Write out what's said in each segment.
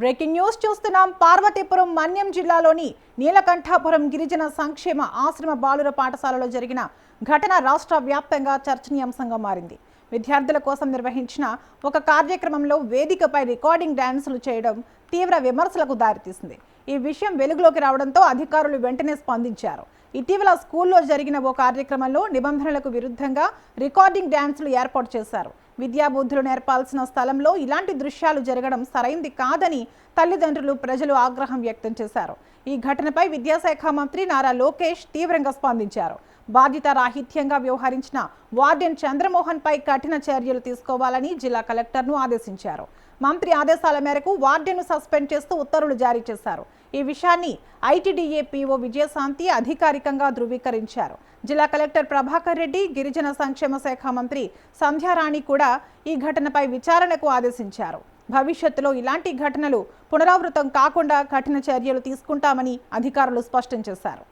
Breaking news చూస్తున్నాం. పార్వతీపురం మన్యం జిల్లాలోని నీలకంఠాపురం గిరిజన సంక్షేమ ఆశ్రమ బాలుర పాఠశాలలో జరిగిన ఘటన రాష్ట్ర వ్యాప్తంగా చర్చనీయాంశంగా మారింది. విద్యార్థుల కోసం నిర్వహించిన ఒక కార్యక్రమంలో వేదికపై రికార్డింగ్ డాన్సులు చేయడం తీవ్ర విమర్శలకు దారితీసింది. ఈ విషయం వెలుగులోకి రావడంతో అధికారులు వెంటనే స్పందించారు. ఇటీవల స్కూల్లో జరిగిన ఓ కార్యక్రమంలో నిబంధనలకు విరుద్ధంగా రికార్డింగ్ డాన్సులు ఏర్పాటు చేశారు. విద్యాబుద్ధులు నేర్పాల్సిన స్థలంలో ఇలాంటి దృశ్యాలు జరగడం సరైంది కాదని తల్లిదండ్రులు, ప్రజలు ఆగ్రహం వ్యక్తం చేశారు. ఈ ఘటనపై విద్యాశాఖ మంత్రి నారా లోకేష్ తీవ్రంగా స్పందించారు. బాధ్యత రాహిత్యంగా వ్యవహరించిన వార్డెన్ చంద్రమోహన్ పై కఠిన చర్యలు తీసుకోవాలని జిల్లా కలెక్టర్ను ఆదేశించారు. మంత్రి ఆదేశాల మేరకు వార్డెన్ను సస్పెండ్ చేస్తూ ఉత్తర్వులు జారీ చేశారు. ఈ విషయాన్ని ఐటీడీఏ పీఓ విజయశాంతి అధికారికంగా ధృవీకరించారు. జిల్లా కలెక్టర్ ప్రభాకర్ రెడ్డి, గిరిజన సంక్షేమ శాఖ మంత్రి సంధ్యారాణి కూడా ఈ ఘటనపై విచారణకు ఆదేశించారు. భవిష్యత్తులో ఇలాంటి ఘటనలు పునరావృతం కాకుండా కఠిన చర్యలు తీసుకుంటామని అధికారులు స్పష్టం చేశారు.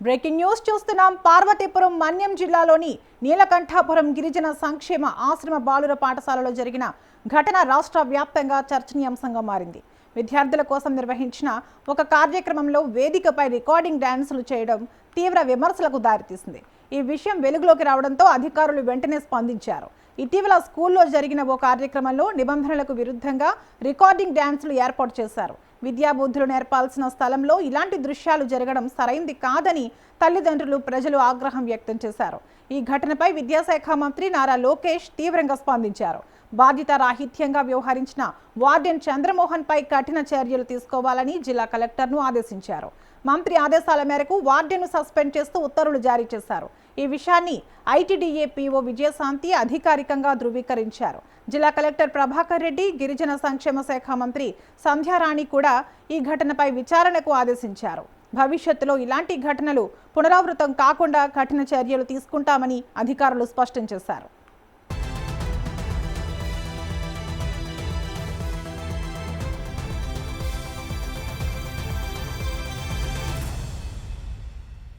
బ్రేకింగ్ న్యూస్ చూస్తున్నాం. పార్వతీపురం మన్యం జిల్లాలోని నీలకంఠాపురం గిరిజన సంక్షేమ ఆశ్రమ బాలుర పాఠశాలలో జరిగిన ఘటన రాష్ట్ర వ్యాప్తంగా చర్చనీయాంశంగా మారింది. విద్యార్థుల కోసం నిర్వహించిన ఒక కార్యక్రమంలో వేదికపై రికార్డింగ్ డాన్సులు చేయడం తీవ్ర విమర్శలకు దారితీసింది. ఈ విషయం వెలుగులోకి రావడంతో అధికారులు వెంటనే స్పందించారు. ఇటీవల స్కూల్లో జరిగిన ఓ కార్యక్రమంలో నిబంధనలకు విరుద్ధంగా రికార్డింగ్ డాన్సులు ఏర్పాటు చేశారు. విద్యాబుద్ధులు నేర్పాల్సిన స్థలంలో ఇలాంటి దృశ్యాలు జరగడం సరైంది కాదని తల్లిదండ్రులు, ప్రజలు ఆగ్రహం వ్యక్తం చేశారు. ఈ ఘటనపై విద్యాశాఖ మంత్రి నారా లోకేష్ తీవ్రంగా స్పందించారు. బాధ్యత రాహిత్యంగా వ్యవహరించిన వార్డెన్ చంద్రమోహన్ పై కఠిన చర్యలు తీసుకోవాలని జిల్లా కలెక్టర్ను ఆదేశించారు. మంత్రి ఆదేశాల మేరకు వార్డెన్ను సస్పెండ్ చేస్తూ ఉత్తర్వులు జారీ చేశారు. ఈ విషయాన్ని ఐటీడీఏ పీఓ విజయశాంతి అధికారికంగా ధృవీకరించారు. జిల్లా కలెక్టర్ ప్రభాకర్ రెడ్డి, గిరిజన సంక్షేమ శాఖ మంత్రి సంధ్యారాణి కూడా ఈ ఘటనపై విచారణకు ఆదేశించారు. భవిష్యత్తులో ఇలాంటి ఘటనలు పునరావృతం కాకుండా కఠిన చర్యలు తీసుకుంటామని అధికారులు స్పష్టం చేశారు.